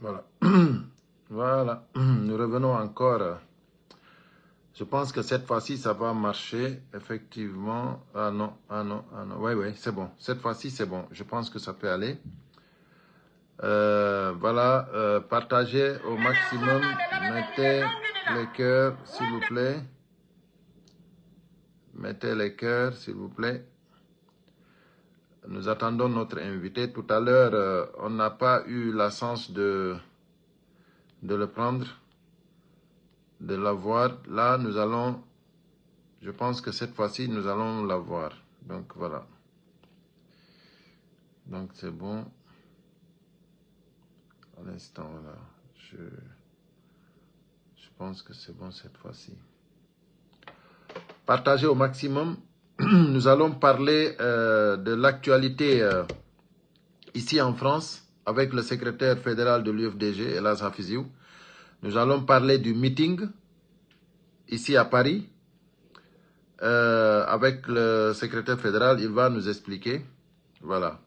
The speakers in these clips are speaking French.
Voilà. Voilà. Nous revenons encore. Je pense que cette fois-ci, ça va marcher. Effectivement. Ah non, ah non, ah non. Oui, oui, c'est bon. Cette fois-ci, c'est bon. Je pense que ça peut aller. Voilà. Partagez au maximum. Mettez les cœurs, s'il vous plaît. Mettez les cœurs, s'il vous plaît. Nous attendons notre invité. Tout à l'heure, on n'a pas eu la chance de le prendre, de l'avoir. Là, nous allons, je pense que cette fois-ci, nous allons l'avoir. Donc, voilà. Donc, c'est bon. À l'instant, là, je pense que c'est bon cette fois-ci. Partagez au maximum. Nous allons parler de l'actualité ici en France avec le secrétaire fédéral de l'UFDG, Elas Hafiziou. Nous allons parler du meeting ici à Paris. Avec le secrétaire fédéral, il va nous expliquer. Voilà.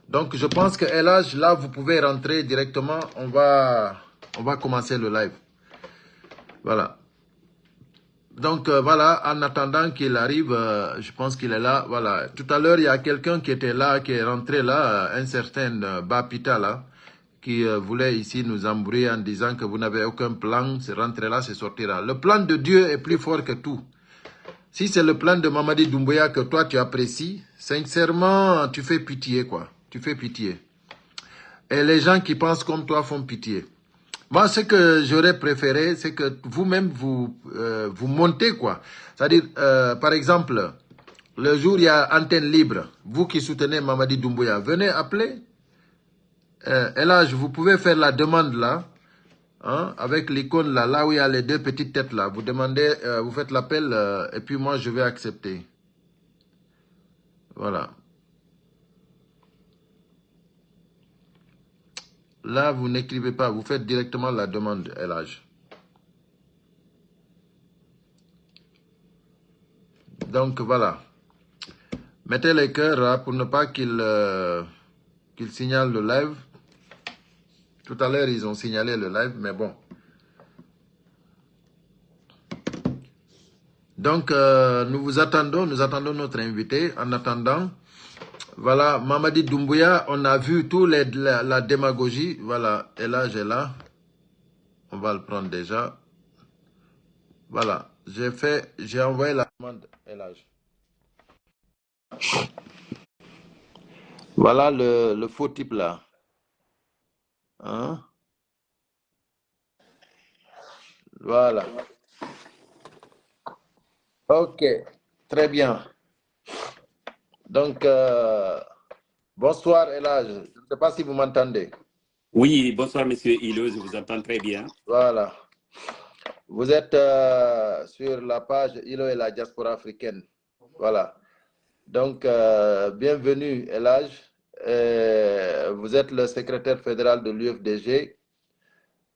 Donc, je pense que Elage, là, vous pouvez rentrer directement. On va commencer le live. Voilà. Donc, voilà, en attendant qu'il arrive, je pense qu'il est là. Voilà. Tout à l'heure, il y a quelqu'un qui était là, qui est rentré là, un certain Bapita, là, qui voulait ici nous embrouiller en disant que vous n'avez aucun plan, c'est rentrer là, c'est sortir là. Le plan de Dieu est plus fort que tout. Si c'est le plan de Mamadi Doumbouya que toi tu apprécies, sincèrement, tu fais pitié, quoi. Tu fais pitié. Et les gens qui pensent comme toi font pitié. Moi, ce que j'aurais préféré, c'est que vous-même, vous montez, quoi. C'est-à-dire, par exemple, le jour où il y a antenne libre, vous qui soutenez Mamadi Doumbouya, venez appeler. Et là, vous pouvez faire la demande là, hein, avec l'icône là, là où il y a les deux petites têtes là. Vous demandez, vous faites l'appel, et puis moi, je vais accepter. Voilà. Là, vous n'écrivez pas, vous faites directement la demande, LH. Donc, voilà. Mettez les cœurs là pour ne pas qu'il signale le live. Tout à l'heure, ils ont signalé le live, mais bon. Donc, nous attendons notre invité. En attendant, voilà, Mamadi Doumbouya, on a vu tout la démagogie. Voilà, Elage est là. On va le prendre déjà. Voilà, j'ai envoyé la demande, Elage. Voilà le faux type là. Hein? Voilà. Ok, très bien. Donc, bonsoir Elage. Je ne sais pas si vous m'entendez. Oui, bonsoir Monsieur Hilo, je vous entends très bien. Voilà. Vous êtes sur la page Hilo et la diaspora africaine. Voilà. Donc, bienvenue Elage. Vous êtes le secrétaire fédéral de l'UFDG.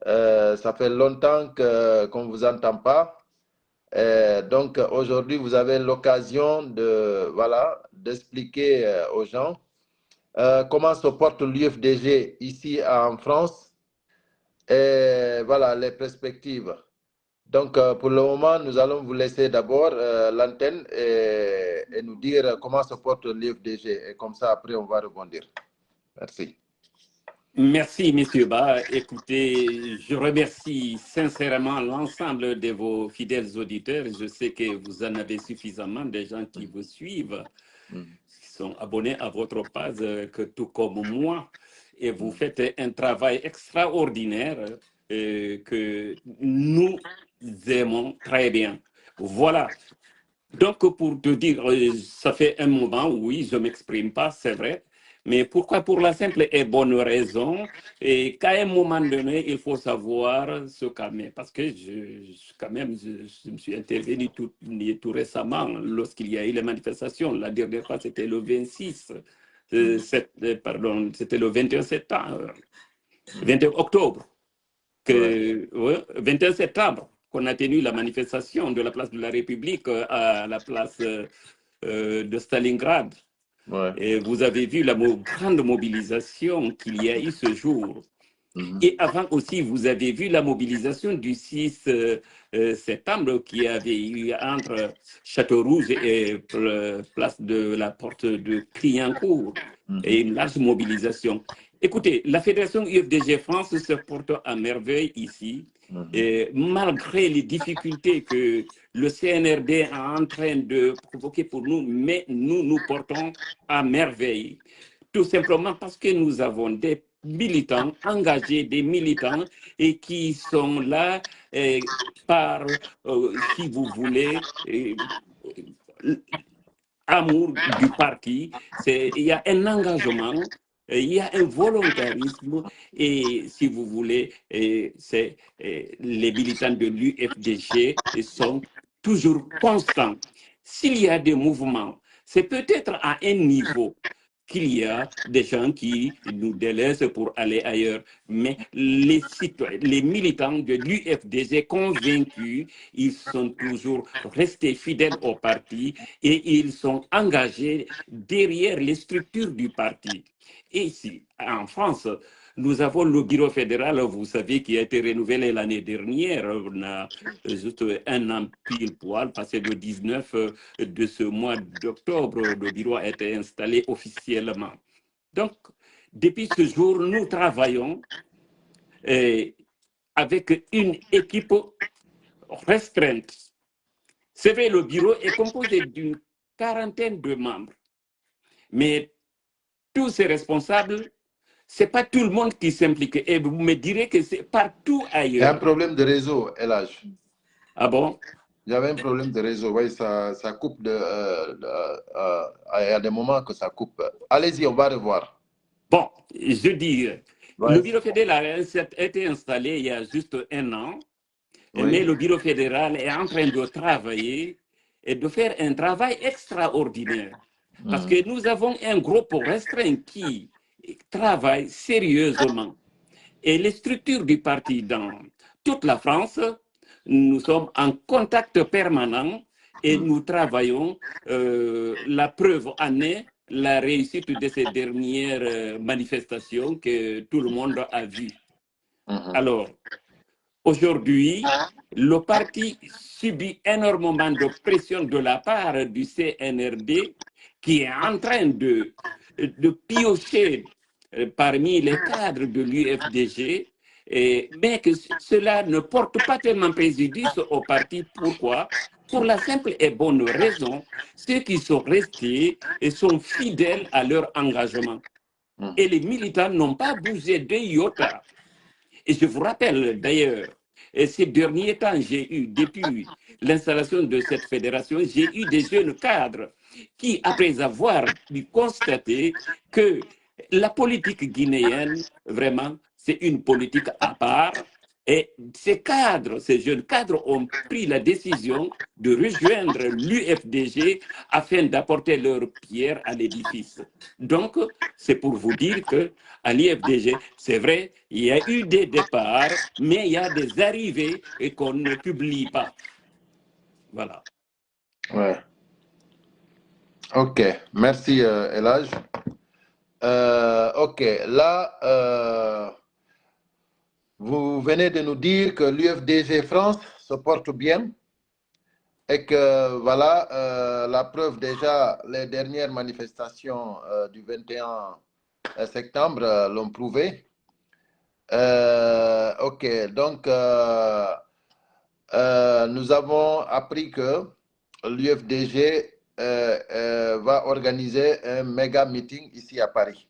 Ça fait longtemps qu'on ne vous entend pas. Donc, aujourd'hui, vous avez l'occasion d'expliquer aux gens comment se porte l'UFDG ici en France et voilà les perspectives. Donc, pour le moment, nous allons vous laisser d'abord l'antenne et nous dire comment se porte l'UFDG. Et comme ça, après, on va rebondir. Merci. Merci, Monsieur Ba. Écoutez, je remercie sincèrement l'ensemble de vos fidèles auditeurs. Je sais que vous en avez suffisamment des gens qui vous suivent, qui sont abonnés à votre page, que tout comme moi. Et vous faites un travail extraordinaire que nous aimons très bien. Voilà. Donc, pour te dire, ça fait un moment, oui, je ne m'exprime pas, c'est vrai. Mais pourquoi? Pour la simple et bonne raison, et qu'à un moment donné, il faut savoir se calmer. Parce que quand même, je me suis intervenu tout récemment lorsqu'il y a eu les manifestations. La dernière fois, c'était le 26, pardon, c'était le 21 septembre, 21 octobre, 21 septembre, qu'on a tenu la manifestation de la place de la République à la place de Stalingrad. Ouais. Et vous avez vu la grande mobilisation qu'il y a eu ce jour. Et avant aussi, vous avez vu la mobilisation du 6 septembre qui avait eu entre Château-Rouge et place de la Porte de Clignancourt, et une large mobilisation. Écoutez, la Fédération UFDG France se porte à merveille ici, et malgré les difficultés que le CNRD est en train de provoquer pour nous, mais nous nous portons à merveille. Tout simplement parce que nous avons des militants engagés, des militants et qui sont là par, si vous voulez, amour du parti. Il y a un engagement, il y a un volontarisme et, si vous voulez, les militants de l'UFDG sont toujours constants. S'il y a des mouvements, c'est peut-être à un niveau qu'il y a des gens qui nous délaissent pour aller ailleurs. Mais les citoyens, les militants de l'UFDG convaincus, ils sont toujours restés fidèles au parti et ils sont engagés derrière les structures du parti. Et ici, en France, nous avons le bureau fédéral, vous savez, qui a été renouvelé l'année dernière. On a juste un an pile poil, passé le 19 de ce mois d'octobre, le bureau a été installé officiellement. Donc, depuis ce jour, nous travaillons avec une équipe restreinte. C'est vrai, le bureau est composé d'une quarantaine de membres, mais tous ces responsables, ce n'est pas tout le monde qui s'implique. Et vous me direz que c'est partout ailleurs. Il y a un problème de réseau, Elage. Ah bon? Il y avait un problème de réseau. Oui, ça coupe. Il y a des moments que ça coupe. Allez-y, on va revoir. Bon, je dis, le bureau fédéral a été installé il y a juste un an, mais le bureau fédéral est en train de travailler et de faire un travail extraordinaire. Parce que nous avons un groupe restreint qui travaille sérieusement. Et les structures du parti dans toute la France, nous sommes en contact permanent et nous travaillons. La preuve en est la réussite de ces dernières manifestations que tout le monde a vues. Alors, aujourd'hui, le parti subit énormément de pression de la part du CNRD qui est en train de piocher parmi les cadres de l'UFDG, mais que cela ne porte pas tellement préjudice au parti. Pourquoi? Pour la simple et bonne raison, ceux qui sont restés et sont fidèles à leur engagement. Et les militants n'ont pas bougé d'un iota. Et je vous rappelle d'ailleurs, ces derniers temps, j'ai eu, depuis l'installation de cette fédération, j'ai eu des jeunes cadres qui, après avoir pu constater que la politique guinéenne, vraiment, c'est une politique à part. Et ces cadres, ces jeunes cadres ont pris la décision de rejoindre l'UFDG afin d'apporter leur pierre à l'édifice. Donc, c'est pour vous dire qu'à l'UFDG, c'est vrai, il y a eu des départs, mais il y a des arrivées et qu'on ne publie pas. Voilà. Ouais. Ok, merci Elage. Ok, là, vous venez de nous dire que l'UFDG France se porte bien et que voilà, la preuve déjà, les dernières manifestations du 21 septembre l'ont prouvé. Ok, donc nous avons appris que l'UFDG va organiser un méga meeting ici à Paris.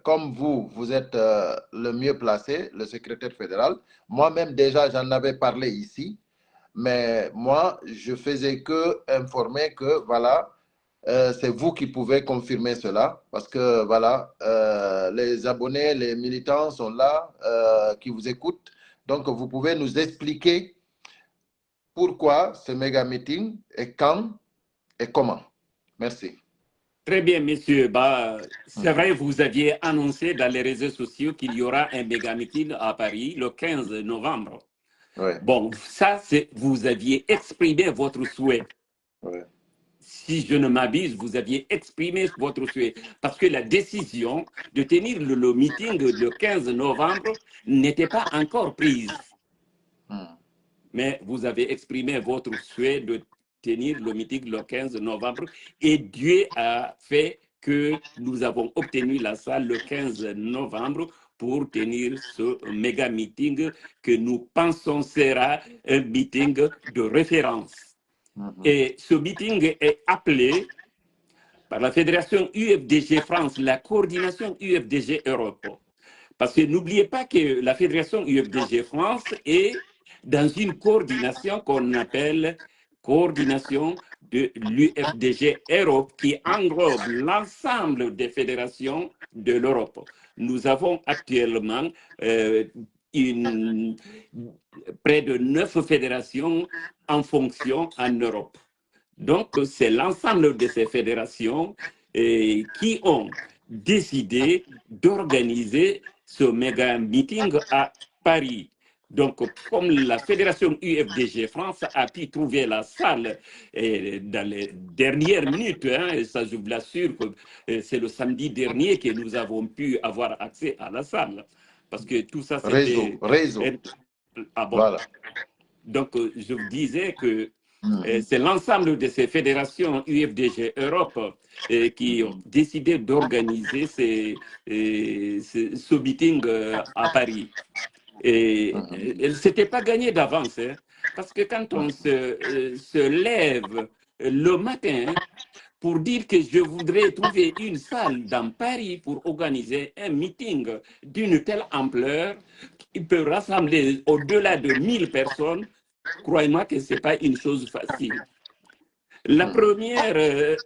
Comme vous êtes le mieux placé, le secrétaire fédéral, moi-même déjà j'en avais parlé ici, mais moi je faisais que informer que voilà, c'est vous qui pouvez confirmer cela, parce que voilà, les abonnés, les militants sont là, qui vous écoutent, donc vous pouvez nous expliquer pourquoi ce méga meeting et quand et comment. Merci. Très bien, messieurs. C'est vrai, vous aviez annoncé dans les réseaux sociaux qu'il y aura un méga meeting à Paris le 15 novembre. Ouais. Bon, ça, vous aviez exprimé votre souhait. Ouais. si je ne m'abuse, vous aviez exprimé votre souhait. Parce que la décision de tenir le meeting le 15 novembre n'était pas encore prise. Mais vous avez exprimé votre souhait de tenir le meeting le 15 novembre et Dieu a fait que nous avons obtenu la salle le 15 novembre pour tenir ce méga meeting que nous pensons sera un meeting de référence. Et ce meeting est appelé par la fédération UFDG France, la coordination UFDG Europe. Parce que n'oubliez pas que la fédération UFDG France est dans une coordination qu'on appelle coordination de l'UFDG Europe qui englobe l'ensemble des fédérations de l'Europe. Nous avons actuellement près de 9 fédérations en fonction en Europe. Donc, c'est l'ensemble de ces fédérations qui ont décidé d'organiser ce méga meeting à Paris. Donc, comme la fédération UFDG France a pu trouver la salle dans les dernières minutes, et ça je vous l'assure que c'est le samedi dernier que nous avons pu avoir accès à la salle. Parce que tout ça, c'était... Réseau. Ah bon. Voilà. Donc, je vous disais que c'est l'ensemble de ces fédérations UFDG Europe qui ont décidé d'organiser ce meeting à Paris. Et ce n'était pas gagné d'avance, hein, parce que quand on se lève le matin pour dire que je voudrais trouver une salle dans Paris pour organiser un meeting d'une telle ampleur, qui peut rassembler au-delà de 1000 personnes, croyez-moi que ce n'est pas une chose facile. La première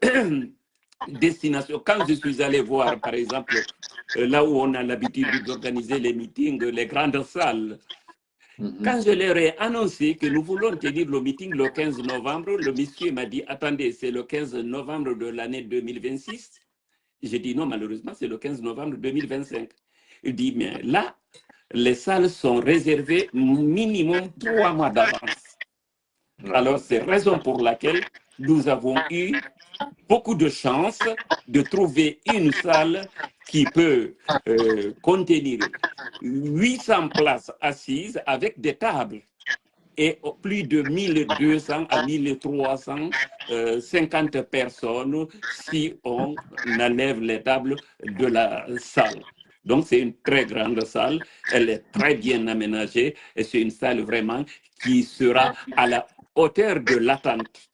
destination, quand je suis allé voir, par exemple, là où on a l'habitude d'organiser les meetings, les grandes salles, quand je leur ai annoncé que nous voulons tenir le meeting le 15 novembre, le monsieur m'a dit, attendez, c'est le 15 novembre de l'année 2026. J'ai dit non, malheureusement, c'est le 15 novembre 2025. Il dit, mais là, les salles sont réservées minimum 3 mois d'avance. Alors, c'est la raison pour laquelle nous avons eu beaucoup de chance de trouver une salle qui peut contenir 800 places assises avec des tables et plus de 1200 à 1350 personnes si on enlève les tables de la salle. Donc, c'est une très grande salle, elle est très bien aménagée et c'est une salle vraiment qui sera à la hauteur de l'attente.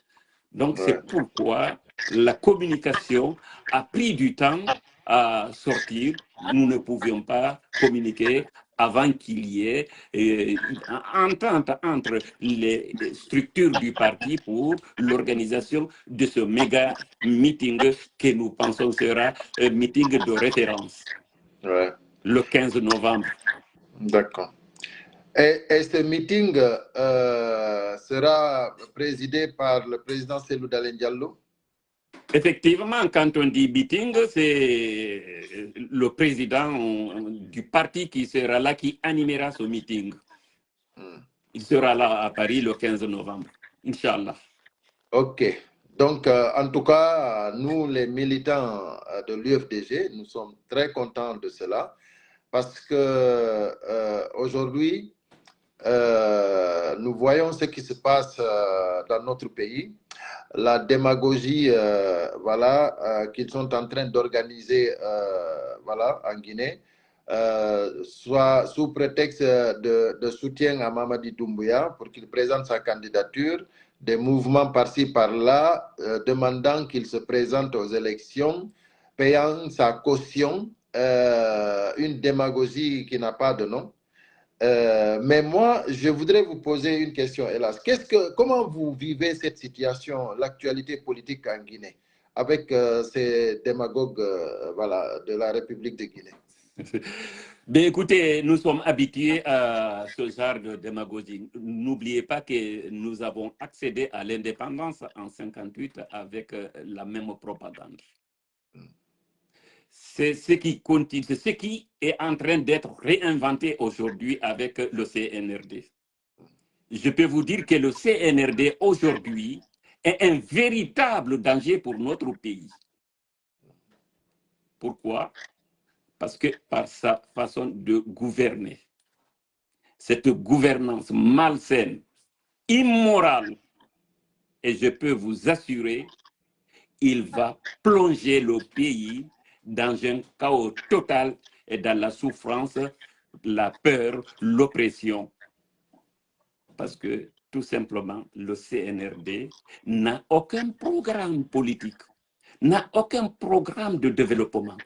Donc, c'est pourquoi la communication a pris du temps à sortir. Nous ne pouvions pas communiquer avant qu'il y ait une entente entre les structures du parti pour l'organisation de ce méga meeting que nous pensons sera un meeting de référence le 15 novembre. D'accord. Et ce meeting sera présidé par le président Cellou Dalein Diallo? Effectivement, quand on dit meeting, c'est le président du parti qui sera là, qui animera ce meeting. Il sera là à Paris le 15 novembre, Inch'Allah. Ok. Donc, en tout cas, nous, les militants de l'UFDG, nous sommes très contents de cela parce que aujourd'hui, nous voyons ce qui se passe dans notre pays, la démagogie qu'ils sont en train d'organiser en Guinée, soit sous prétexte de soutien à Mamadi Doumbouya pour qu'il présente sa candidature, des mouvements par-ci par-là demandant qu'il se présente aux élections, payant sa caution, une démagogie qui n'a pas de nom. Mais moi, je voudrais vous poser une question, hélas. Comment vous vivez cette situation, l'actualité politique en Guinée, avec ces démagogues de la République de Guinée? Ben écoutez, nous sommes habitués à ce genre de démagogie. N'oubliez pas que nous avons accédé à l'indépendance en 1958 avec la même propagande. C'est ce qui continue, c'est ce qui est en train d'être réinventé aujourd'hui avec le CNRD. Je peux vous dire que le CNRD aujourd'hui est un véritable danger pour notre pays. Pourquoi? Parce que par sa façon de gouverner, cette gouvernance malsaine, immorale, et je peux vous assurer, il va plonger le pays dans un chaos total et dans la souffrance, la peur, l'oppression. Parce que tout simplement, le CNRD n'a aucun programme politique, n'a aucun programme de développement.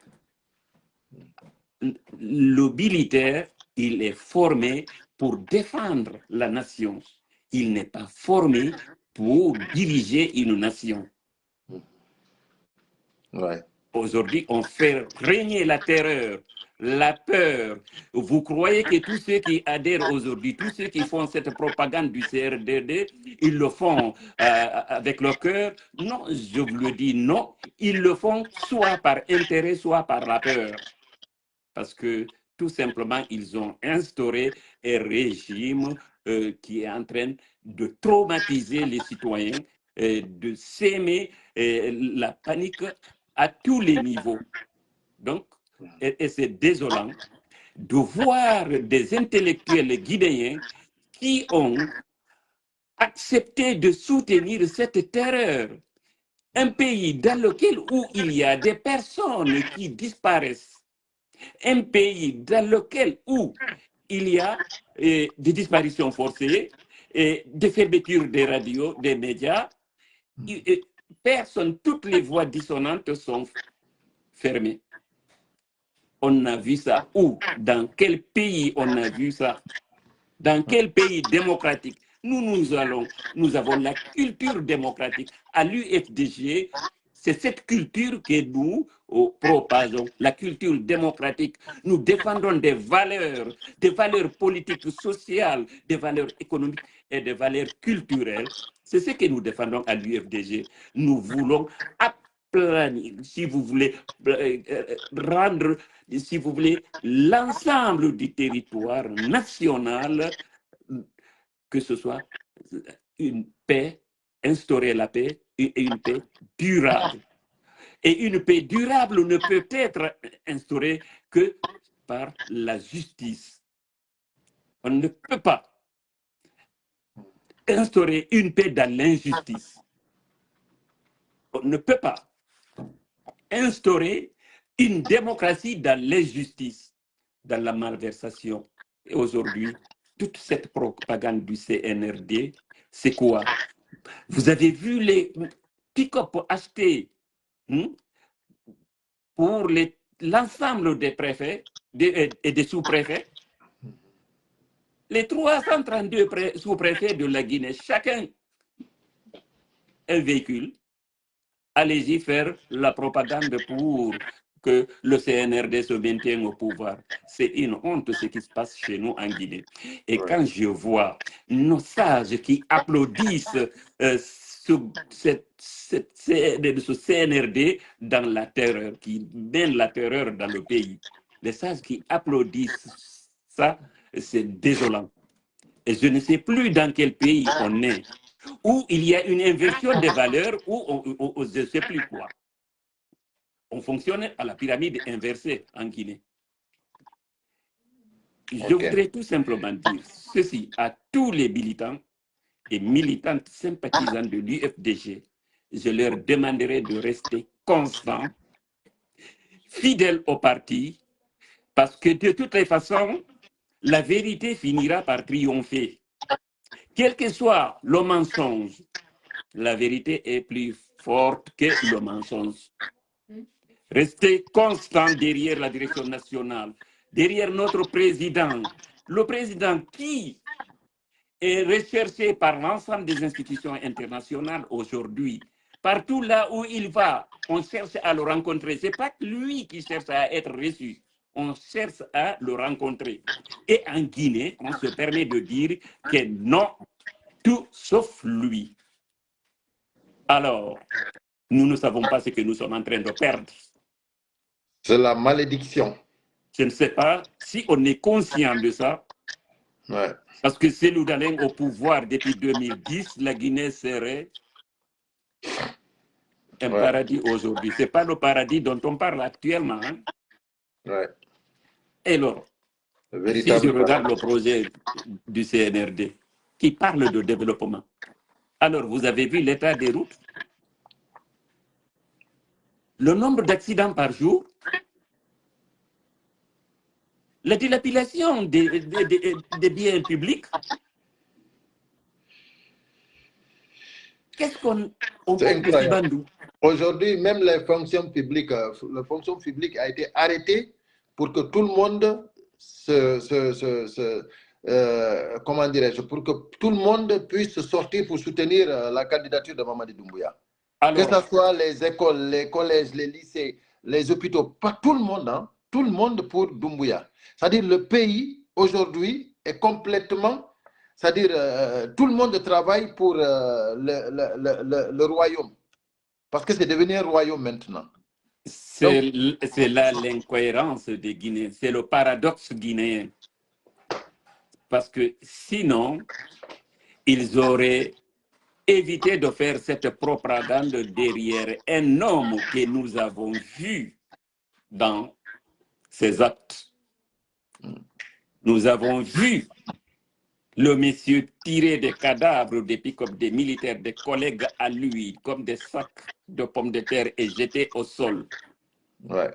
Le militaire, il est formé pour défendre la nation. Il n'est pas formé pour diriger une nation. Ouais. Aujourd'hui, on fait régner la terreur, la peur. Vous croyez que tous ceux qui adhèrent aujourd'hui, tous ceux qui font cette propagande du CRDD, ils le font avec leur cœur? Non, je vous le dis, non. Ils le font soit par intérêt, soit par la peur. Parce que tout simplement, ils ont instauré un régime qui est en train de traumatiser les citoyens, de s'aimer la panique à tous les niveaux. Donc, et c'est désolant de voir des intellectuels guinéens qui ont accepté de soutenir cette terreur. Un pays dans lequel où il y a des personnes qui disparaissent, un pays dans lequel où il y a des disparitions forcées, et des fermetures des radios, des médias, personne, toutes les voix dissonantes sont fermées. On a vu ça où? Dans quel pays on a vu ça? Dans quel pays démocratique? Nous avons la culture démocratique. À l'UFDG, c'est cette culture que nous propageons, la culture démocratique. Nous défendons des valeurs politiques, sociales, des valeurs économiques et des valeurs culturelles. C'est ce que nous défendons à l'UFDG. Nous voulons aplanir, si vous voulez, rendre, si vous voulez, l'ensemble du territoire national, que ce soit une paix, instaurer la paix et une paix durable. Et une paix durable ne peut être instaurée que par la justice. On ne peut pas instaurer une paix dans l'injustice. On ne peut pas instaurer une démocratie dans l'injustice, dans la malversation. Et aujourd'hui, toute cette propagande du CNRD, c'est quoi? Vous avez vu les pick-up achetés pour l'ensemble des préfets et des sous-préfets? Les 332 sous-préfets de la Guinée, chacun un véhicule. Allez-y faire la propagande pour que le CNRD se maintienne au pouvoir. C'est une honte ce qui se passe chez nous en Guinée. Et quand je vois nos sages qui applaudissent ce CNRD dans la terreur, qui mène la terreur dans le pays, les sages qui applaudissent ça, c'est désolant. Et je ne sais plus dans quel pays on est, où il y a une inversion des valeurs, où je ne sais plus quoi. On fonctionne à la pyramide inversée en Guinée. Je voudrais tout simplement dire ceci à tous les militants et militantes sympathisants de l'UFDG. Je leur demanderai de rester constants, fidèles au parti, parce que de toutes les façons, la vérité finira par triompher. Quel que soit le mensonge, la vérité est plus forte que le mensonge. Restez constant derrière la direction nationale, derrière notre président, le président qui est recherché par l'ensemble des institutions internationales aujourd'hui. Partout là où il va, on cherche à le rencontrer. Ce n'est pas lui qui cherche à être reçu, on cherche à le rencontrer. Et en Guinée, on se permet de dire que non, tout sauf lui. Alors, nous ne savons pas ce que nous sommes en train de perdre. C'est la malédiction. Je ne sais pas si on est conscient de ça. Ouais. Parce que Cellou Dalein au pouvoir depuis 2010, la Guinée serait un Ouais. paradis aujourd'hui. Ce n'est pas le paradis dont on parle actuellement. Hein. Ouais. Et alors, Le si je véritable regarde paradis. le projet du CNRD, qui parle de développement, alors vous avez vu l'état des routes, le nombre d'accidents par jour, la dilapidation des biens publics. Qu'est-ce qu'on C'est parle de incroyable. Sibandou? Aujourd'hui, même les fonctions publiques, la fonction publique a été arrêtée pour que tout le monde comment dirais-je, pour que tout le monde puisse sortir pour soutenir la candidature de Mamadi Doumbouya. Que Alors, ce soit les écoles, les collèges, les lycées, les hôpitaux, pas tout le monde, hein, tout le monde pour Doumbouya. C'est-à-dire le pays, aujourd'hui, est complètement... C'est-à-dire tout le monde travaille pour le royaume. Parce que c'est devenu un royaume maintenant. Donc, c'est là l'incohérence des Guinéens, c'est le paradoxe guinéen. Parce que sinon, ils auraient évité de faire cette propagande derrière un homme que nous avons vu dans ses actes. Nous avons vu le monsieur tirer des cadavres des pick-up des militaires, des collègues à lui, comme des sacs de pommes de terre et jeter au sol. ouais.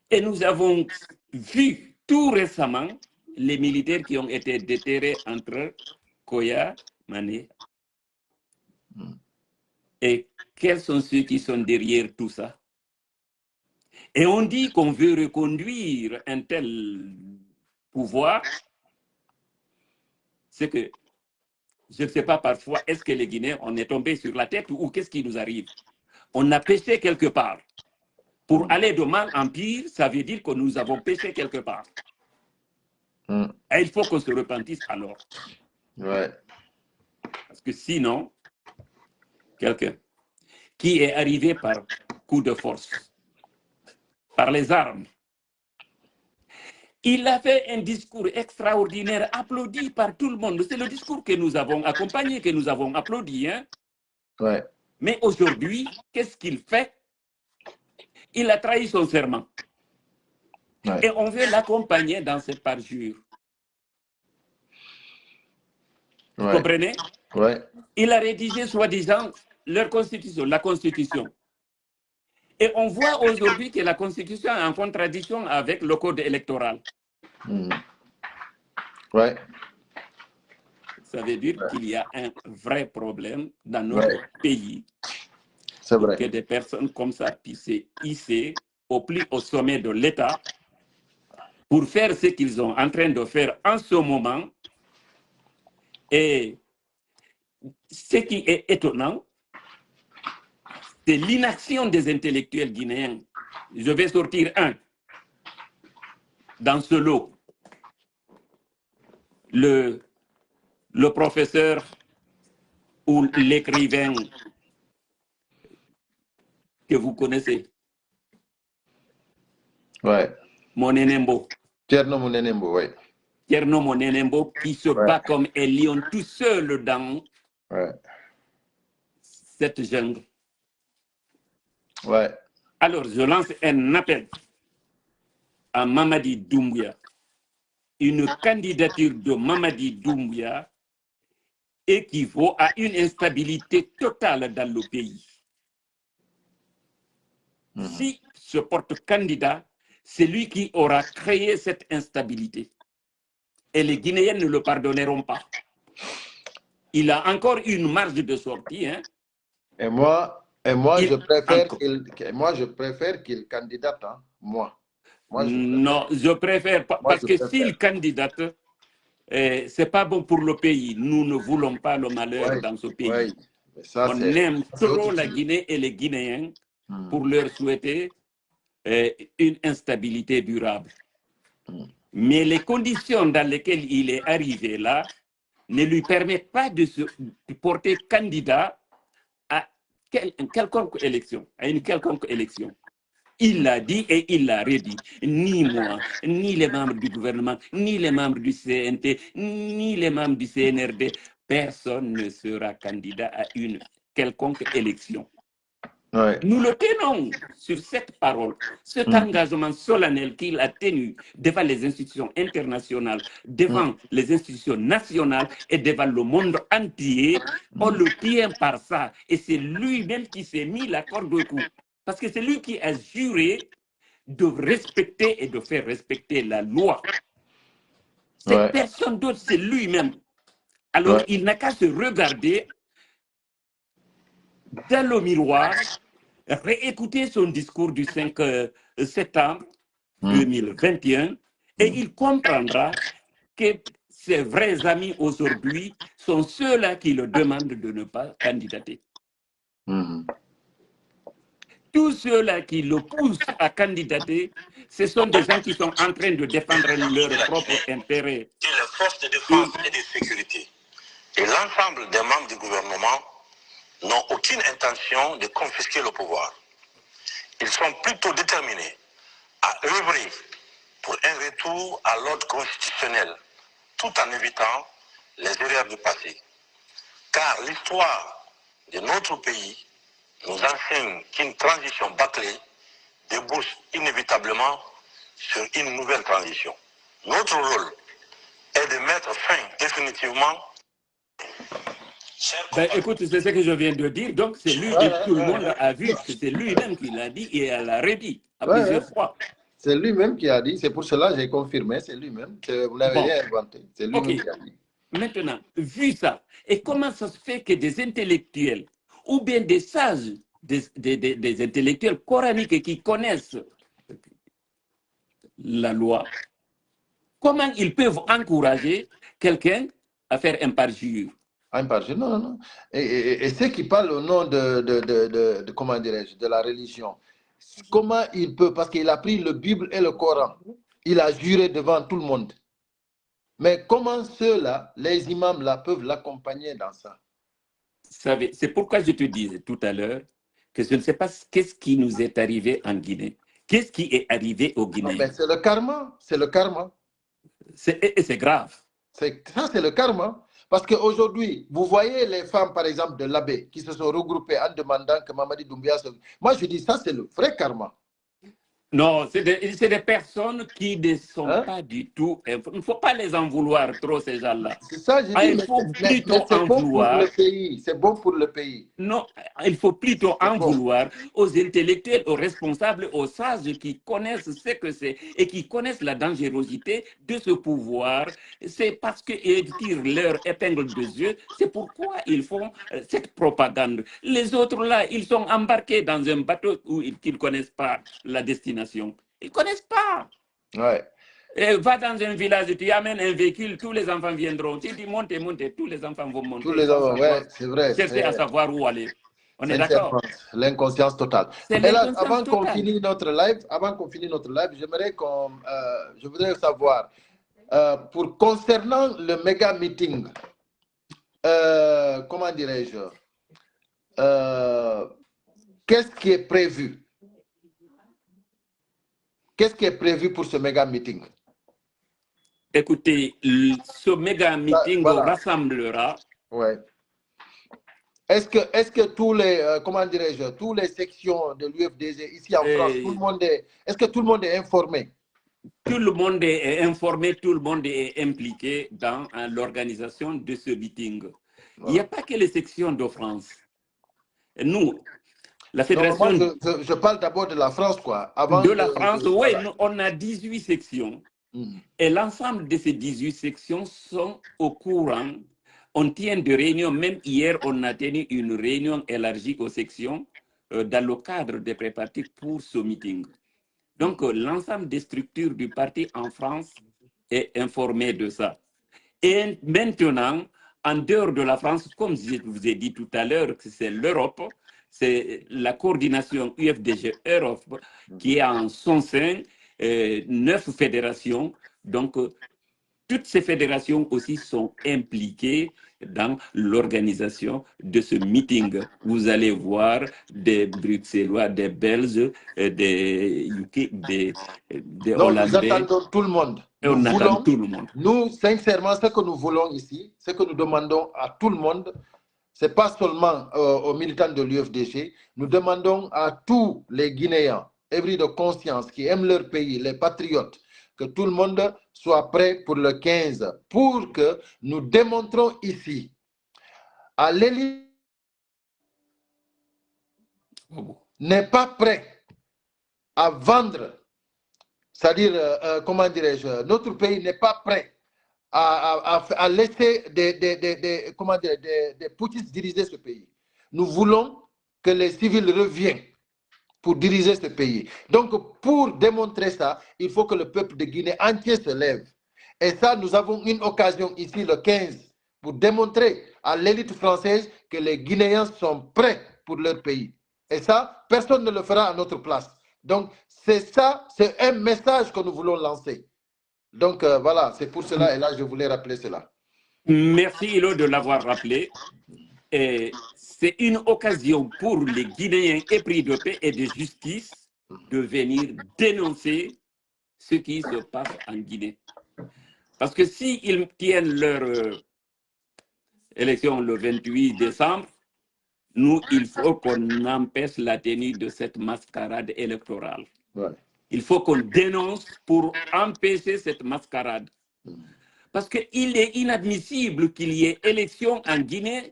Et nous avons vu tout récemment les militaires qui ont été déterrés entre Koya, Mané. Et quels sont ceux qui sont derrière tout ça? Et on dit qu'on veut reconduire un tel pouvoir. C'est que, je ne sais pas parfois, est-ce que les Guinéens, on est tombé sur la tête ou qu'est-ce qui nous arrive? On a péché quelque part. Pour aller de mal en pire, ça veut dire que nous avons péché quelque part. Et il faut qu'on se repentisse alors. Ouais. Parce que sinon, quelqu'un qui est arrivé par coup de force, par les armes, il a fait un discours extraordinaire, applaudi par tout le monde. C'est le discours que nous avons accompagné, que nous avons applaudi. Hein? Ouais. Mais aujourd'hui, qu'est-ce qu'il fait? Il a trahi son serment. Ouais. Et on veut l'accompagner dans cette parjure. Vous comprenez? Ouais. Il a rédigé, soi-disant, leur constitution, la constitution. Et on voit aujourd'hui que la constitution est en contradiction avec le code électoral. Ouais. Ça veut dire qu'il y a un vrai problème dans notre pays. C'est Pour vrai. que des personnes comme ça puissent hisser au sommet de l'État pour faire ce qu'ils sont en train de faire en ce moment. Et ce qui est étonnant, c'est l'inaction des intellectuels guinéens. Je vais sortir un dans ce lot. Le professeur ou l'écrivain que vous connaissez. Ouais. Monenembo. Tierno Monenembo, oui. Tierno Monenembo qui se bat comme un lion tout seul dans cette jungle. Ouais. Alors, je lance un appel à Mamadi Doumbouya. Une candidature de Mamadi Doumbouya équivaut à une instabilité totale dans le pays. Si se porte candidat, c'est lui qui aura créé cette instabilité. Et les Guinéens ne le pardonneront pas. Il a encore une marge de sortie. Hein. Et moi, je préfère qu'il candidate. Hein. Moi, non, je préfère pas. Parce que s'il candidate, c'est pas bon pour le pays. Nous ne voulons pas le malheur dans ce pays. Ça, on aime trop la Guinée et les Guinéens pour leur souhaiter une instabilité durable. Mais les conditions dans lesquelles il est arrivé là ne lui permettent pas de se porter candidat à une quelconque élection, Il l'a dit et il l'a redit. Ni moi, ni les membres du gouvernement, ni les membres du CNT, ni les membres du CNRD, personne ne sera candidat à une quelconque élection. Ouais. Nous le tenons sur cette parole, cet engagement solennel qu'il a tenu devant les institutions internationales, devant les institutions nationales et devant le monde entier. On le tient par ça. Et c'est lui-même qui s'est mis la corde au cou. Parce que c'est lui qui a juré de respecter et de faire respecter la loi. C'est Ouais. personne d'autre, c'est lui-même. Alors, Ouais. il n'a qu'à se regarder dans le miroir, réécouter son discours du 5 septembre 2021 et il comprendra que ses vrais amis aujourd'hui sont ceux-là qui le demandent de ne pas candidater. Tous ceux-là qui le poussent à candidater, ce sont des gens qui sont en train de défendre leur propre intérêt. Et les forces de défense et de sécurité et l'ensemble des membres du gouvernement n'ont aucune intention de confisquer le pouvoir. Ils sont plutôt déterminés à œuvrer pour un retour à l'ordre constitutionnel, tout en évitant les erreurs du passé. Car l'histoire de notre pays nous enseigne qu'une transition bâclée débouche inévitablement sur une nouvelle transition. Notre rôle est de mettre fin définitivement. Ben, écoute, c'est ce que je viens de dire. Donc, c'est lui, et tout le monde a vu que c'est lui-même qui l'a dit et elle l'a redit à plusieurs fois. C'est lui-même qui a dit, c'est pour cela que j'ai confirmé, c'est lui-même. Vous n'avez rien inventé, c'est lui-même qui a dit. Maintenant, vu ça, et comment ça se fait que des intellectuels ou bien des sages, des intellectuels coraniques qui connaissent la loi, comment ils peuvent encourager quelqu'un à faire un parjure? Un parjure, non, non, non. Et ceux qui parlent au nom de comment dirais-je, de la religion, comment il peut, parce qu'il a pris le Bible et le Coran, il a juré devant tout le monde. Mais comment ceux-là, les imams-là, peuvent l'accompagner dans ça? C'est pourquoi je te disais tout à l'heure que je ne sais pas qu'est-ce qui nous est arrivé en Guinée. Qu'est-ce qui est arrivé au Guinée? C'est le karma, c'est le karma. Et c'est grave. Ça, c'est le karma. Parce qu'aujourd'hui, vous voyez les femmes, par exemple, de l'abbé, qui se sont regroupées en demandant que Mamadi Doumbia se... Moi, je dis, ça, c'est le vrai karma. Non, c'est des personnes qui ne sont pas du tout... Il ne faut pas les en vouloir trop, ces gens-là. C'est ça, je dis, il faut plutôt en bon vouloir... pour le pays. C'est bon pour le pays. Non, il faut plutôt en vouloir aux intellectuels, aux responsables, aux sages qui connaissent ce que c'est et qui connaissent la dangerosité de ce pouvoir. C'est parce qu'ils tirent leur épingle de jeu, c'est pourquoi ils font cette propagande. Les autres là, ils sont embarqués dans un bateau où ils ne connaissent pas la destination. Ils ne connaissent pas. Ouais. Et va dans un village, tu amènes un véhicule, tous les enfants viendront. Tu dis montez, montez, tous les enfants vont monter. Tous les enfants, ouais, c'est vrai. Chercher à savoir où aller. On est d'accord? L'inconscience totale. C'est l'inconscience totale. Avant qu'on finisse notre live, je voudrais savoir, concernant le méga meeting, comment dirais-je, qu'est-ce qui est prévu? Qu'est-ce qui est prévu pour ce méga meeting? Écoutez, ce méga meeting rassemblera. Ouais. Est-ce que tous les, comment dirais-je, toutes les sections de l'UFDG ici en France, est-ce que tout le monde est informé? Tout le monde est informé, tout le monde est impliqué dans l'organisation de ce meeting. Il n'y a pas que les sections de France. Nous, la fédération... Non, moi, je parle d'abord de la France, quoi. Avant de la France, oui, on a 18 sections. Et l'ensemble de ces 18 sections sont au courant. On tient des réunions, même hier, on a tenu une réunion élargie aux sections dans le cadre des préparatifs pour ce meeting. Donc, l'ensemble des structures du parti en France est informé de ça. Et maintenant, en dehors de la France, comme je vous ai dit tout à l'heure, c'est l'Europe, c'est la coordination UFDG Europe qui est en son sein 9 fédérations. Donc, toutes ces fédérations aussi sont impliquées dans l'organisation de ce meeting. Vous allez voir des Bruxellois, des Belges, des UK, des Hollandais. Nous attendons tout le monde. On attend tout le monde. Nous, sincèrement, ce que nous voulons ici, ce que nous demandons à tout le monde, Ce n'est pas seulement aux militants de l'UFDG. Nous demandons à tous les Guinéens, ébris de conscience, qui aiment leur pays, les patriotes, que tout le monde soit prêt pour le 15, pour que nous démontrons ici à l'élite n'est pas prêt à vendre, c'est-à-dire, comment dirais-je, notre pays n'est pas prêt à laisser comment dire, des putschistes diriger ce pays. Nous voulons que les civils reviennent pour diriger ce pays. Donc, pour démontrer ça, il faut que le peuple de Guinée entier se lève. Et ça, nous avons une occasion ici, le 15, pour démontrer à l'élite française que les Guinéens sont prêts pour leur pays. Et ça, personne ne le fera à notre place. Donc, c'est ça, c'est un message que nous voulons lancer. Donc, voilà, c'est pour cela, et là, je voulais rappeler cela. Merci, Hilo, de l'avoir rappelé. C'est une occasion pour les Guinéens épris de paix et de justice de venir dénoncer ce qui se passe en Guinée. Parce que s'ils tiennent leur élection le 28 décembre, nous, il faut qu'on empêche la tenue de cette mascarade électorale. Ouais. Il faut qu'on dénonce pour empêcher cette mascarade. Parce qu'il est inadmissible qu'il y ait élection en Guinée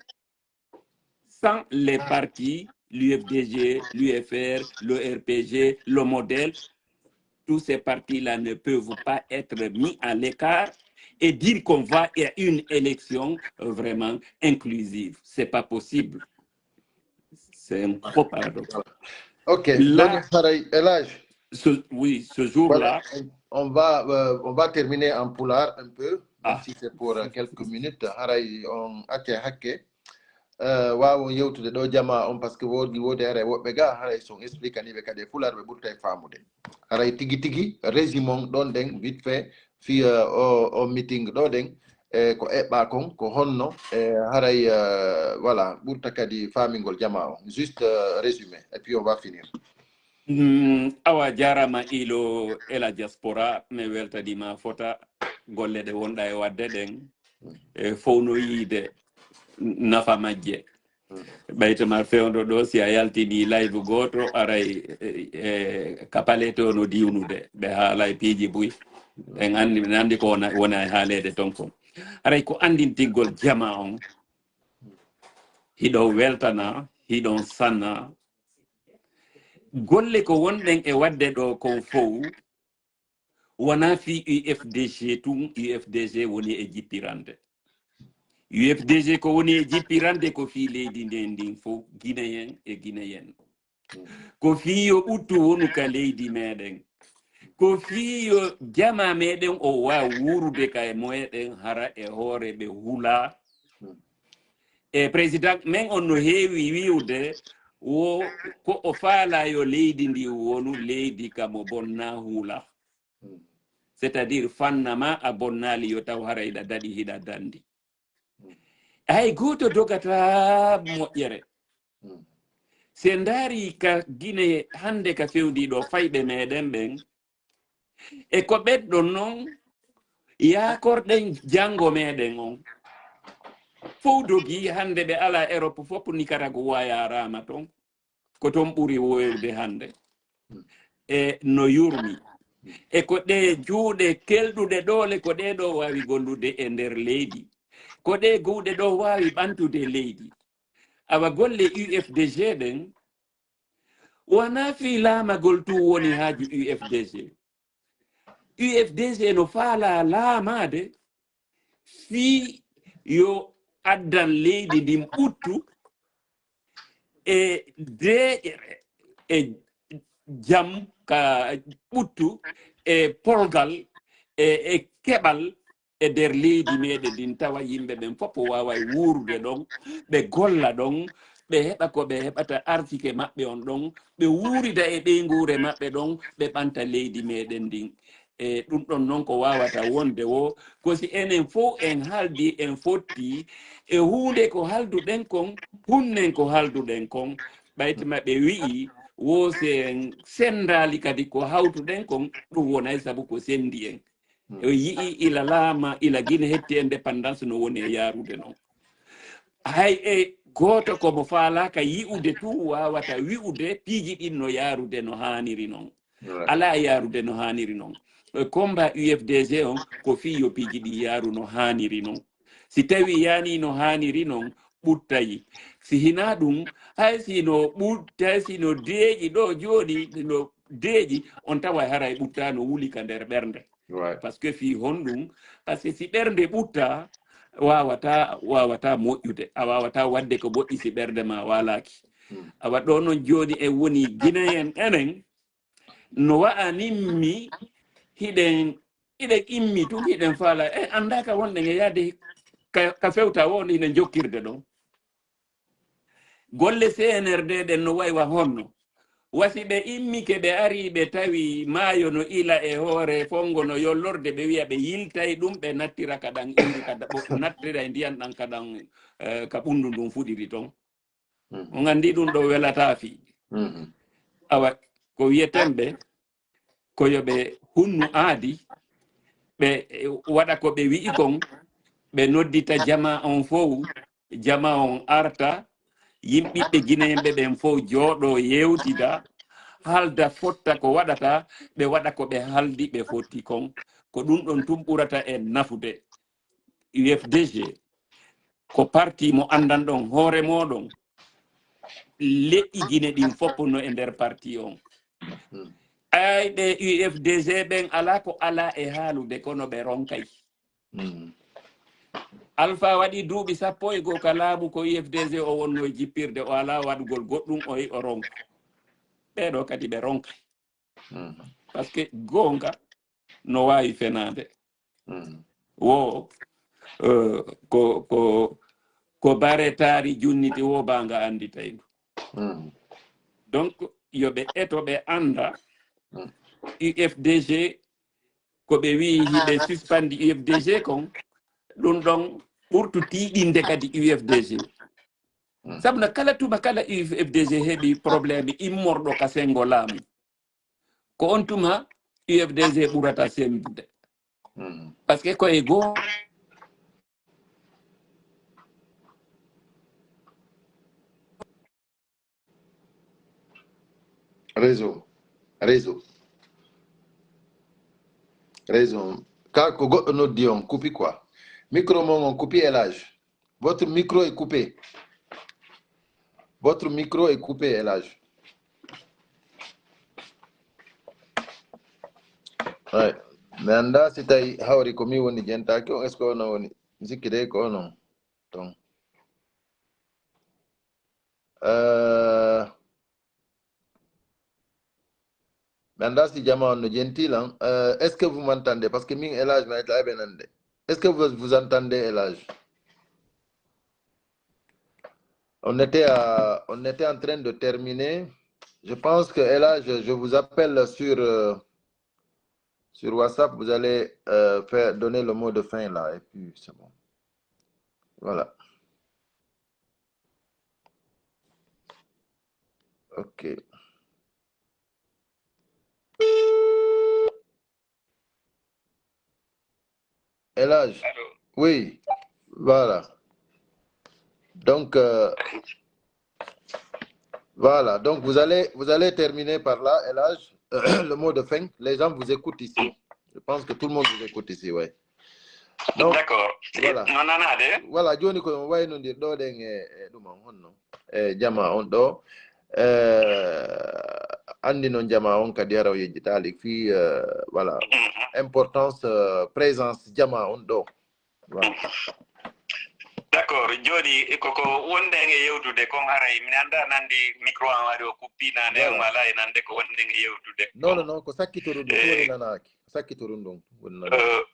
sans les partis, l'UFDG, l'UFR, le RPG, le modèle. Tous ces partis-là ne peuvent pas être mis à l'écart et dire qu'on va à une élection vraiment inclusive. Ce n'est pas possible. C'est un gros paradoxe. Ok, là, oui, ce jour-là, voilà, on va terminer en poulard un peu, même si c'est pour quelques minutes. On waaw yewtude ɗo jama on par ce que wodi haray woɓɓe ga haray son expliquaniɓe kadi fularɓe ɓurta e famude haray tigi tigi résumon ɗon ɗen vite fait fi o meeting ɗo ɗen e ko eɓɓa kon ko honno e haray voilà ɓurta kadi famingol jama on juste résumé et puis on va finir. Awa jarama ilo ela diaspora mi weltanima fota golle ɗe wonɗa e wadde ɗen e fowno yiide nafa majje ɓaytoma fewdo ɗo si a yaltini live goto aray kapale to no diwnude ɓe haalay piiji buy en andi ko wona e haalede ton kon aray ko andintingol jama on hiɗo weltana hiɗon sanna golle ko wonɗen e wadde ɗo kon fof wona fi UFDG tun UFDG woni e jippirande UFDG ko woni e jippirande ko fi leydi nden ndin fof guinéen e guinéen ko fi yo ɓuttu wonu ka leydi meɗen ko fi yo jama meɗen o wawa wurude ka e moyeɗen hara e hoore ɓe hula e président men on no heewi wiwde wo ko o faala yo leydi ndi wonu leydi kamo bonna hula c'est à dire fannama a bonnali yo taw hara hiɗa daɗi hiɗa dandi hay goto dogata moƴƴere se ndaari ka Guinée hande ka fewdiɗo fayɓe meɗen ɓen e ko ɓeɗɗon noon yakorɗen janngo meɗen on fof dogi hande ɓe ala Europe fof Nicaragua yarama ton ko ton ɓuri woyde hande e no yurmi e ko ɗe juuɗe kelɗuɗe ɗole ko ɗe ɗo wawi gollude e nder leydi ko ɗe guuɗe ɗo wawi ɓantude leydi awa golle UFDG ɗen wona fi laamagol tu woni haaji UFDG UFDG no faala laamade fi yo addan leydi ndin ɓuttu e deƴere e jam ka ɓuttu e polgal e keɓal e nder leydi meɗen ndin tawa yimɓe ɓen fof wawa wuurde ɗon ɓe golla ɗon ɓe heɓa ko ɓe heɓata artike maɓɓe on ɗon ɓe wuurida e ɓeygure maɓɓe ɗon ɓe ɓanta leydi meɗen ndin e ɗum ɗon noon ko wawata wonde wo ko si enen fof en haaldi en fotti e hunde ko halduɗen kon hunnen ko halduɗen kon ɓaytima ɓe wi'i wo sen sendali kadi ko hawtuɗen kon ɗum wonay saabu ko sendi en o yii ila laama ila Guinée hetti indépendance no woni e yarude noon hay e goto ko mo falaka yi'ude tu wawata wi'ude piiji ɗin no yarude no haniri non ala yarude no haniri non combat UFDG on ko fi yo piiji ɗi yaru no haniri non si tawi yani no haniri non ɓuttayi si hina ɗum hay sino ɓutta sino deeƴi ɗo jooɗi no deeƴi on tawa haray ɓutta no wuli ka nder ɓernde par ce que fi honɗum par ce que si ɓernde ɓutta wawata moƴƴude a wawata wadde ko moƴƴi si ɓerde ma walaki awa ɗo noon joni e woni guinéen enen no wa'animmi hiɗen immi tun hiɗen faala andaka wonɗen e yaade ka fewta wonde hine jokkirde ɗon golle CNRD ɗen no waywa honno wasi ɓe immi ke ɓe ari ɓe tawi maayo no ila e hoore fongo no yollorde ɓe wiya ɓe yiltay ɗum ɓe nattira kaɗan iri nattira e ndiyan ɗan kaɗan ka ɓundu ndun fuɗiri toon on andi ɗum ɗo welata fi awa ko wiyetemɓe koyo ɓe hunnu aadi ɓe waɗa ko ɓe wi'i kon ɓe noddita jama on fof jama on arta yimɓiɓɓe guinéenɓe ɓen fof jooɗo yewtida halda fotta ko waɗata ɓe waɗa ko ɓe haldi ɓe fotti kon ko ɗum ɗon tum ɓurata e nafude UFDG ko parti mo andan ɗon hoore moɗon leƴƴi guine ɗin fopp no e nder parti on ay ɓe UFDG ɓen ala ko ala e haalude kono ɓe ronkay Alpha waɗi duuɓi 11 ka laamu ko UFDG o wonno e jippirde o ala waɗugol goɗɗum o ronko ɓeɗo kadi ɓe ronkay par ce que gonga no wawi fenade wo ko baretari junniti wo banga andi taydu donc yoɓe eto ɓe anda UFDG ko ɓe wi hiɓe suspandi UFDG kon ɗum ɗon ɓurtu tiiɗinde kadi UFDG sabuna kala tuma kala UFDG heɓi probléme immorɗo ka sengo laamu ko on tuma UFDG ɓurata sembude par ce que koye goo réseau ka ko goɗɗo noddi on coupi quoi micro mon on coupi Elage votre micro est coupé Elage ouais mi anda si tawi hawri ko mi woni jentaki on est ce que ono woni sikki de ko onon donc mi anda si jama on no jentilan est ce que vous m'entendez parce que min Elage mi ayta ɓe nande est ce que vous entendez Elage on était en train de terminer je pense que Elage je vous appelle sur WhatsApp, vous allez donner le mot de fin là, et puis c'est bon. Voilà. Ok. Elage. Oui. Voilà. Donc, voilà. Donc, vous allez terminer par là, Elage. Le mot de fin. Les gens vous écoutent ici. Je pense que tout le monde vous écoute ici, ouais. D'accord. Voilà. Voilà, Johnny ko wayno ndir do den e dum on honno jama on do andi non jama on kadi araw yejjitali fi voilà importance présence jama on do voilà. D'accord, joni koko wonde e yewtude kon haray mi anda nandi micro an wari o kuppina nde wala e nande ko wonde e yewtude non ko sakkitoru dum woni nanaki sakkitoru dum woni nanaki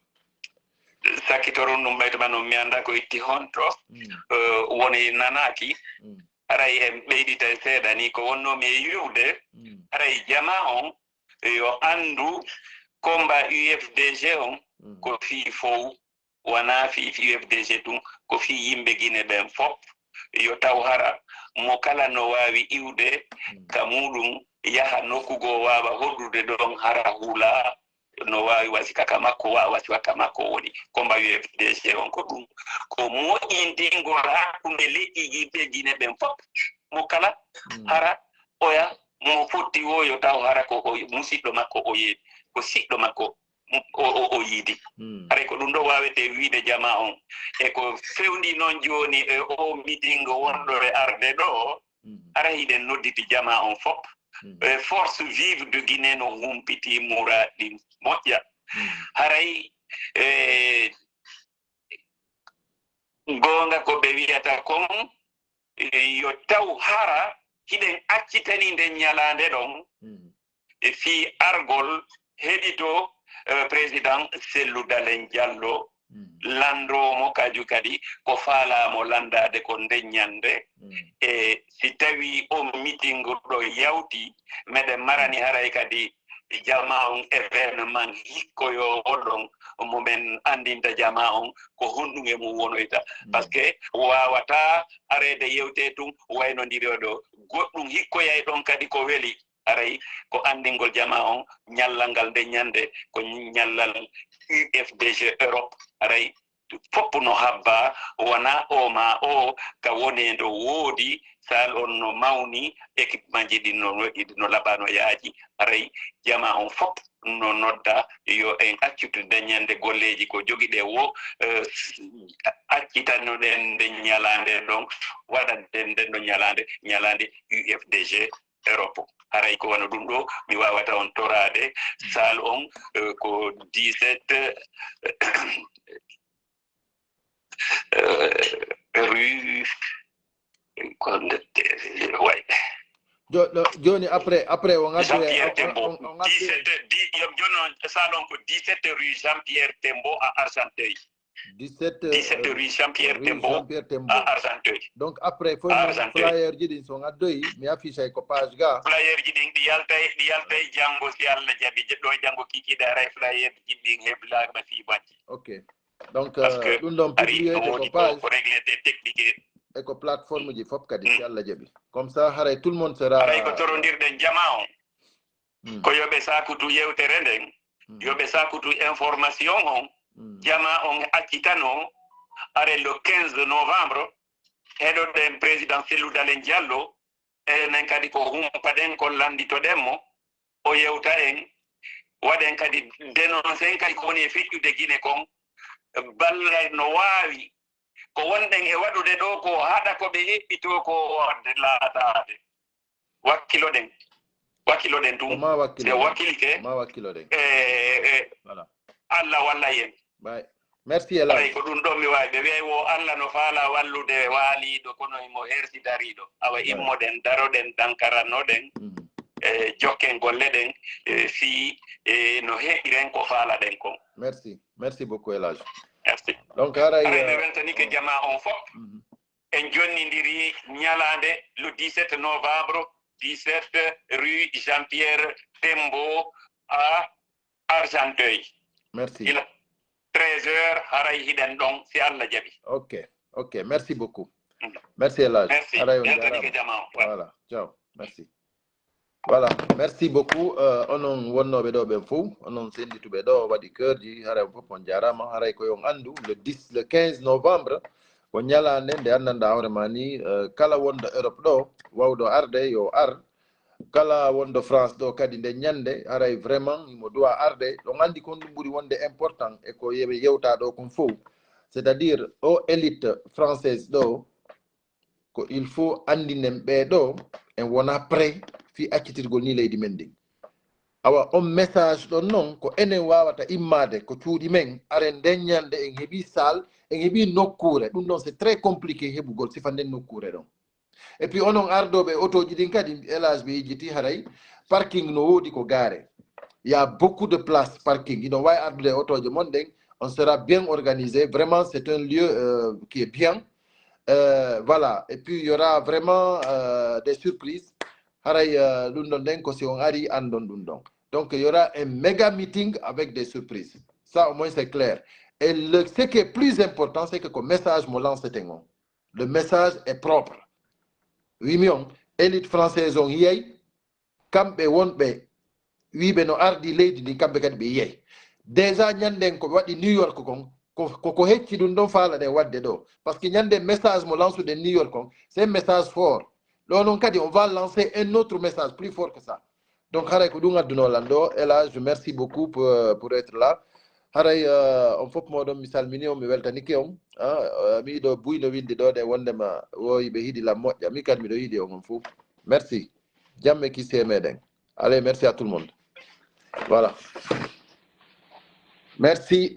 sakkitoru ɗum ɓeytoma no mi anda ko itti honto woni nanaki haray en ɓeydita seeɗa ni ko wonnomi e yiwde haray jama on yo andu combat UFDG on ko fii fof wona fii UFDG tun ko fii yimɓe Guinée ɓen fof yo taw hara mo kala no wawi iwde ka muɗum yaha nokkugo wawa hoddude ɗon hara huula no wawi wasikaka makko wasiwaka makko woni combat UFDG on ko ɗum ko moƴƴintingol hakkunde leƴƴi yimɓe Guinée ɓen fof mo kala hara oya mo fotti woyo taw hara ko musidɗo makko o yeeɗi ko siɗɗo makko o yiidi haray ko ɗum ɗo wawete wiide jama on e ko fewndi noon joni e o meeting wonɗo e arde ɗo ara hiɗen nodditi jama on fof force vive de Guinée no humpiti muraɗi moƴƴa haray gonga ko ɓe wiyata kon yo taw hara hiɗen accitani nden ñalande ɗon e fi argol heɗito président Cellou Dalein Diallo landomo kaju kadi ko faalamo landade ko ndeññande e si tawi o meeting ɗo yawti meɗen marani haray kadi jama on événement hikkoyo oɗon momin andinta jama on ko honɗum e mum wonoyta par ce que wawata arede yewte tum waynodiri oɗo goɗɗum hikkoyay ɗon kadi ko weeli aray ko andingol jama on ñallal ngal nde ñande ko ñallal UFDG Europe aray fopp no habba wona o ma o ka wonendo woodi sal on no mawni équipement ji ɗin no laɓano yaaji aray jama on fopp no nodda yo en accutu dañande golleji ko jogiɗe wo accitanoɗen nde ñalande ɗon waɗaden nden ɗo ñalande UFDG Europe haray ko wona ɗum ɗo mi wawata on torade sal on ko 17 rue way joni après on Jean-Pierre Tembo 17 jonon salon ko 17 rue Jean-Pierre Tembo à Argenteuil 17 rue Jean-Pierre Tembo à Argenteuil donc après faut flyer jidin so ngaddoyi mi affiche ko page ga flyer jidin di yaltay jango si Allah jabi do jango kiki da ray flyer jidin hebla ma fi bacci ok donc ɗum ɗon publier ko page pour régler des techniques e ko plateforme ji fop kadi si Allah jabi comme ça haray tout le monde sera haray ko torondirden jama on ko yoɓe sakutu yewtere nden yoɓe sakutu information on jama on accitano are le 15 novembre heɗoɗen président Cellou Dalein Diallo enen kadi ko humpaɗen ko landitoɗenmo o yewta en waɗen kadi dénoncé kadi ko woni e feƴƴude Guinée kon ballal no waawi ko wonɗen e waɗude ɗo ko haɗa ko ɓe heɓɓito ko laatade wakkiloɗen tum se wakkilike voilà Allah walla yen merci Ela ko ɗum ɗon mi wawi ɓe wi'ay wo Allah no faala wallude waaliɗo kono mo hersidariɗo awa immoɗen daroɗen dankarannoɗen jokken golle ɗen fi no heɓiren ko faala ɗen kon merci beaucoup Elage merci donc ɓe weltanike jama on fof en jonnidiri ñalande le 17 novembre 17 rue Jean-Pierre Tembo à Argenteuil merci 13h haray hiɗen ɗon si Allah jaɓi ok merci beaucoup merci Elage merci weltanike jama on voilà ciao merci voilà merci beaucoup onon wonnoɓe ɗo ɓen fof onon sendituɓe ɗo waɗi keurji haray fof on jarama haray koyon andu le 15 novembre ko ñalande nde anndanɗa hoorema ni kala wonɗo Europe ɗo wawɗo arde yo ar kala wonɗo France ɗo kadi nde ñande haray vraiment imo dowa arde ɗon andi kon ɗum ɓuuri wonde important e ko yeɓe yewta ɗo kon fof c'est à dire o élite française ɗo ko il faut andinen ɓeɗo en wona prêt fi accitirgol ni leydi men ndi awa on message ɗon noon ko enen wawata immade ko cuuɗi men aren nden ñande en heeɓi salle en heeɓi nokkure ɗum ɗon c'est très compliqué heɓugol sifa nden nokkure ɗon et puis onon ardoɓe autoji ɗin kadi élage ɓe yejjiti haray parking no woodi ko gaare il y a beaucoup de place parking ino wawi ardude autoje mon ɗen on sera bien organisé vraiment c'est un lieu qui est bien voilà et puis il y aura vraiment des surprises haray ɗum ɗon ɗen ko si on ari andon ɗum ɗon donc il y aura un méga meeting avec des surprises ça au moins c'est clair et ce qui est plus important c'est que le message mo lance tengo le message est propre wimion élite française on yey kamɓe wonɓe wiɓe no ardi leydi ndi kamɓe kadi ɓe yiyay déjà ñanden ko waɗi New York kon ko hecci ɗum ɗon faalane wadde ɗo par ce que ñande message mo lansude New York kon c'est un message fort ɗo noon kadi on va lancer un autre message plus fort que ça donc haray ko ɗum addunolan ɗo Elage merci beaucoup pour être là haray on fof moɗon mi salmini on mi weltanike on miɗo buyno winde ɗo ɗe wondema woyiɓe hiiɗilam moƴƴa mi kadi miɗo yiiɗi on fof merci jamme kisse meɗen allez merci à tout le monde voilà merci